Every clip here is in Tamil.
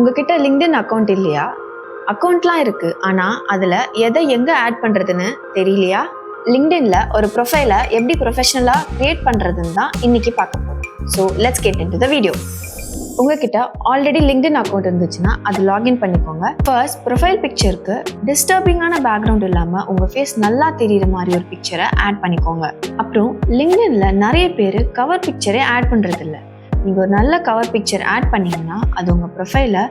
உங்ககிட்ட லிங்க்டின் அக்கௌண்ட் இல்லையா? அக்கௌண்ட்லாம் இருக்குது, ஆனால் அதில் எதை எங்கே ஆட் பண்ணுறதுன்னு தெரியலையா? லிங்க்டின்ல ஒரு ப்ரொஃபைலை எப்படி ப்ரொஃபஷனலாக க்ரியேட் பண்ணுறதுன்னு தான் இன்றைக்கி பார்க்க போகிறோம். So let's get into the video. உங்ககிட்ட ஆல்ரெடி லிங்க்டின் அக்கௌண்ட் இருந்துச்சுன்னா அது லாகின் பண்ணிக்கோங்க. ஃபர்ஸ்ட் ப்ரொஃபைல் பிக்சருக்கு டிஸ்டர்பிங்கான பேக்ரவுண்ட் இல்லாமல் உங்கள் ஃபேஸ் நல்லா தெரியுற மாதிரி ஒரு பிக்சரை ஆட் பண்ணிக்கோங்க. அப்புறம் லிங்க்டின்ல நிறைய பேர் கவர் பிக்சரே ஆட் பண்ணுறதில்ல. நீங்கள் ஒரு நல்ல கவர் பிக்சர் ஆட் பண்ணிங்கன்னா அது உங்கள் ப்ரொஃபைலை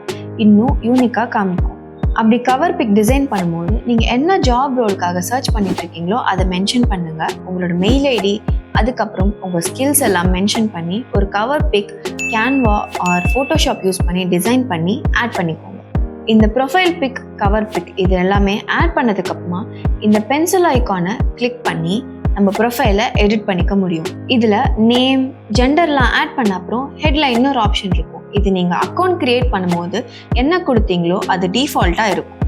இன்னும் யூனிக்காக காமிக்கும். அப்படி கவர் பிக் டிசைன் பண்ணும்போது நீங்கள் என்ன ஜாப் ரோலுக்காக சர்ச் பண்ணிட்டு இருக்கீங்களோ அதை மென்ஷன் பண்ணுங்கள். உங்களோட மெயில் ஐடி, அதுக்கப்புறம் உங்கள் ஸ்கில்ஸ் எல்லாம் மென்ஷன் பண்ணி ஒரு cover pic Canva or Photoshop use பண்ணி டிசைன் பண்ணி ஆட் பண்ணிக்கோங்க. இந்த ப்ரொஃபைல் பிக், கவர் பிக் இது எல்லாமே ஆட் பண்ணதுக்கப்புறமா இந்த பென்சில் ஐக்கானை கிளிக் பண்ணி நம்ம ப்ரொஃபைலை எடிட் பண்ணிக்க முடியும். இதில் நேம், ஜெண்டர்லாம் ஆட் பண்ண அப்புறம் ஹெட்லைன்னு ஒரு ஆப்ஷன் இருக்கும். இது நீங்கள் அக்கௌண்ட் க்ரியேட் பண்ணும்போது என்ன கொடுத்தீங்களோ அது டிஃபால்ட்டாக இருக்கும்.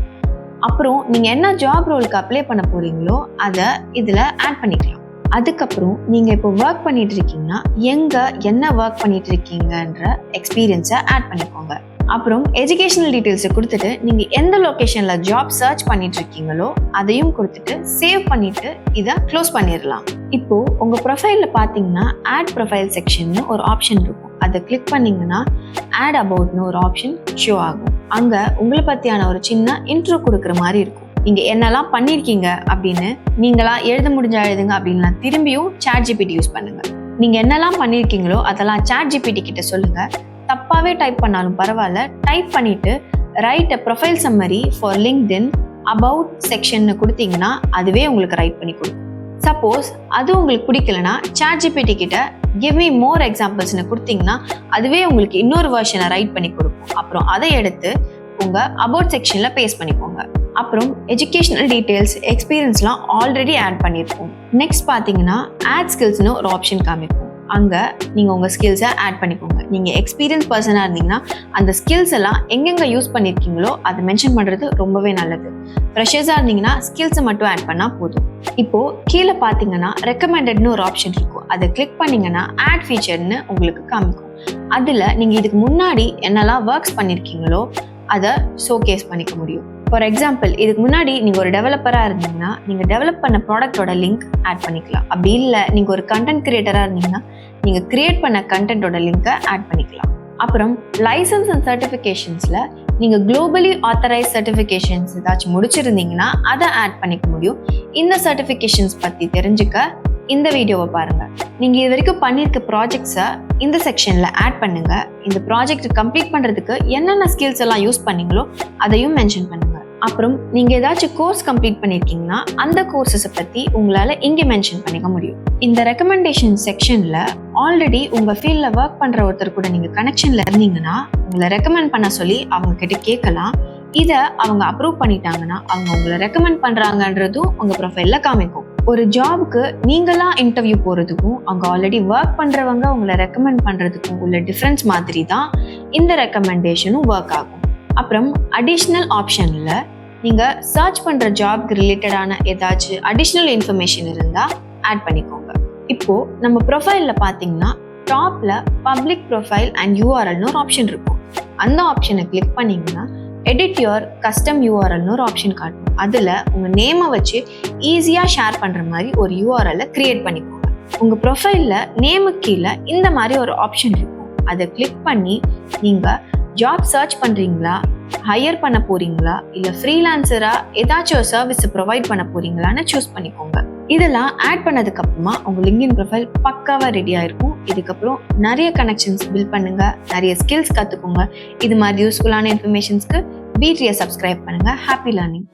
அப்புறம் நீங்கள் என்ன ஜாப் ரோலுக்கு அப்ளை பண்ண போகிறீங்களோ அதை இதில் ஆட் பண்ணிக்கலாம். அதுக்கப்புறம் நீங்கள் இப்போ ஒர்க் பண்ணிட்டு இருக்கீங்கன்னா எங்கே என்ன ஒர்க் பண்ணிட்டு இருக்கீங்கன்ற எக்ஸ்பீரியன்ஸை ஆட் பண்ணிக்கோங்க. அப்புறம் எஜுகேஷனல் டீட்டெயில்ஸை கொடுத்துட்டு நீங்கள் எந்த லொக்கேஷனில் ஜாப் சர்ச் பண்ணிட்டு இருக்கீங்களோ அதையும் கொடுத்துட்டு சேவ் பண்ணிட்டு இதை க்ளோஸ் பண்ணிடலாம். இப்போது உங்கள் ப்ரொஃபைலில் பார்த்தீங்கன்னா ஆட் ப்ரொஃபைல் செக்ஷன்னு ஒரு ஆப்ஷன் இருக்கும். அதை கிளிக் பண்ணிங்கன்னா ஆட் அபவுட்னு ஒரு ஆப்ஷன் ஷோ ஆகும். அங்கே உங்களை பற்றியான ஒரு சின்ன இன்ட்ரோ கொடுக்குற மாதிரி இருக்கும். நீங்கள் என்னெல்லாம் பண்ணியிருக்கீங்க அப்படின்னு நீங்களா எழுத முடிஞ்சா எழுதுங்க அப்படின்லாம் திரும்பியும் ChatGPT யூஸ் பண்ணுங்கள். நீங்கள் என்னெல்லாம் பண்ணியிருக்கீங்களோ அதெல்லாம் ChatGPT கிட்ட சொல்லுங்கள். தப்பாகவே டைப் பண்ணாலும் பரவாயில்ல, டைப் பண்ணிவிட்டு write a profile summary for LinkedIn about செக்ஷன்னு கொடுத்தீங்கன்னா அதுவே உங்களுக்கு ரைட் பண்ணி கொடுக்கும். சப்போஸ் அது உங்களுக்கு பிடிக்கலனா ChatGPT கிட்ட கிவ் மீ மோர் எக்ஸாம்பிள்ஸ்னு கொடுத்தீங்கன்னா அதுவே உங்களுக்கு இன்னொரு வெர்ஷனை ரைட் பண்ணி கொடுக்கும். அப்புறம் அதை எடுத்து உங்கள் அபவுட் செக்ஷனில் பேஸ்ட் பண்ணிக்கோங்க. அப்புறம் எஜுகேஷனல் டீட்டெயில்ஸ், எக்ஸ்பீரியன்ஸ்லாம் ஆல்ரெடி ஆட் பண்ணியிருக்கோம். நெக்ஸ்ட் பார்த்தீங்கன்னா ஆட் ஸ்கில்ஸ்னு ஒரு ஆப்ஷன் காமிக்கும். அங்கே நீங்கள் உங்கள் ஸ்கில்ஸை ஆட் பண்ணிக்கோங்க. நீங்கள் எக்ஸ்பீரியன்ஸ் பர்சனாக இருந்தீங்கன்னா அந்த ஸ்கில்ஸ் எல்லாம் எங்கெங்கே யூஸ் பண்ணியிருக்கீங்களோ அதை மென்ஷன் பண்ணுறது ரொம்பவே நல்லது. ஃப்ரெஷர்ஸாக இருந்தீங்கன்னா ஸ்கில்ஸை மட்டும் ஆட் பண்ணால் போதும். இப்போது கீழே பார்த்தீங்கன்னா ரெக்கமெண்டட்னு ஒரு ஆப்ஷன் இருக்கும். அதை கிளிக் பண்ணிங்கன்னா ஆட் ஃபீச்சர்னு உங்களுக்கு காமிக்கும். அதில் நீங்கள் இதுக்கு முன்னாடி என்னெல்லாம் ஒர்க்ஸ் பண்ணியிருக்கீங்களோ அதை ஷோகேஸ் பண்ணிக்க முடியும். ஃபார் எக்ஸாம்பிள், இதுக்கு முன்னாடி நீங்கள் ஒரு டெவலப்பராக இருந்தீங்கன்னா நீங்கள் டெவலப் பண்ண ப்ராடக்டோட லிங்க் ஆட் பண்ணிக்கலாம். அப்படி இல்லை நீங்கள் ஒரு கண்டென்ட் கிரியேட்டராக இருந்தீங்கன்னா நீங்கள் கிரியேட் பண்ண கண்டென்ட்டோட லிங்க்கை ஆட் பண்ணிக்கலாம். அப்புறம் லைசன்ஸ் அண்ட் சர்டிஃபிகேஷன்ஸில் நீங்கள் குளோபலி ஆத்தரைஸ் சர்டிஃபிகேஷன்ஸ் ஏதாச்சும் முடிச்சிருந்தீங்கன்னா அதை ஆட் பண்ணிக்க முடியும். இந்த சர்டிஃபிகேஷன்ஸ் பற்றி தெரிஞ்சுக்க இந்த வீடியோவை பாருங்கள். நீங்கள் இது வரைக்கும் பண்ணியிருக்க ப்ராஜெக்ட்ஸை இந்த செக்ஷனில் ஆட் பண்ணுங்கள். இந்த ப்ராஜெக்ட் கம்ப்ளீட் பண்ணுறதுக்கு என்னென்ன ஸ்கில்ஸ் எல்லாம் யூஸ் பண்ணீங்களோ அதையும் மென்ஷன் பண்ணுங்கள். அப்புறம் நீங்கள் ஏதாச்சும் கோர்ஸ் கம்ப்ளீட் பண்ணியிருக்கீங்கன்னா அந்த கோர்ஸஸை பற்றி உங்களால் இங்கே மென்ஷன் பண்ணிக்க முடியும். இந்த ரெக்கமெண்டேஷன் செக்ஷனில் ஆல்ரெடி உங்கள் ஃபீல்டில் ஒர்க் பண்ணுற ஒருத்தர் கூட நீங்கள் கனெக்ஷனில் இருந்தீங்கன்னா உங்களை ரெக்கமெண்ட் பண்ண சொல்லி அவங்க கிட்ட கேட்கலாம். இதை அவங்க அப்ரூவ் பண்ணிட்டாங்கன்னா அவங்க உங்களை ரெக்கமெண்ட் பண்ணுறாங்கன்றதும் உங்கள் ப்ரொஃபைலில் காமிக்கும். ஒரு ஜாபுக்கு நீங்களாம் இன்டர்வியூ போகிறதுக்கும் அவங்க ஆல்ரெடி ஒர்க் பண்ணுறவங்க உங்களை ரெக்கமெண்ட் பண்ணுறதுக்கும் உள்ள டிஃப்ரென்ஸ் மாதிரி தான் இந்த ரெக்கமெண்டேஷனும் ஒர்க் ஆகும். அப்புறம் அடிஷ்னல் ஆப்ஷனில் நீங்கள் சர்ச் பண்ணுற ஜாப்க்கு ரிலேட்டடான ஏதாச்சும் அடிஷ்னல் இன்ஃபர்மேஷன் இருந்தால் ஆட் பண்ணிக்கோங்க. இப்போது நம்ம ப்ரொஃபைலில் பார்த்தீங்கன்னா டாப்பில் பப்ளிக் ப்ரொஃபைல் அண்ட் யூஆர்எல்னு ஒரு ஆப்ஷன் இருக்கும். அந்த ஆப்ஷனை கிளிக் பண்ணிங்கன்னா எடிட் யுவர் கஸ்டம் யூஆர்எல்னு ஒரு ஆப்ஷன் காட்டும். அதில் உங்கள் நேமை வச்சு ஈஸியாக ஷேர் பண்ணுற மாதிரி ஒரு யூஆர்எல்லை க்ரியேட் பண்ணிக்கோங்க. உங்கள் ப்ரொஃபைலில் நேமுக்கு கீழே இந்த மாதிரி ஒரு ஆப்ஷன் இருக்கும். அதை கிளிக் பண்ணி நீங்கள் ஜாப் சர்ச் பண்ணுறீங்களா, ஹையர் பண்ண போகிறீங்களா, இல்லை ஃப்ரீலான்சராக ஏதாச்சும் ஒரு சர்வீஸை ப்ரொவைட் பண்ண போகிறீங்களான்னு சூஸ் பண்ணிக்கோங்க. இதெல்லாம் ஆட் பண்ணதுக்கப்புறமா உங்கள் லிங்க்டின் ப்ரொஃபைல் பக்காவாக ரெடியாக இருக்கும். இதுக்கப்புறம் நிறைய கனெக்ஷன்ஸ் பில்ட் பண்ணுங்கள், நிறைய ஸ்கில்ஸ் கற்றுக்கோங்க. இது மாதிரி யூஸ்ஃபுல்லான இன்ஃபர்மேஷன்ஸ்க்கு BTS சப்ஸ்கிரைப் பண்ணுங்கள். Happy learning.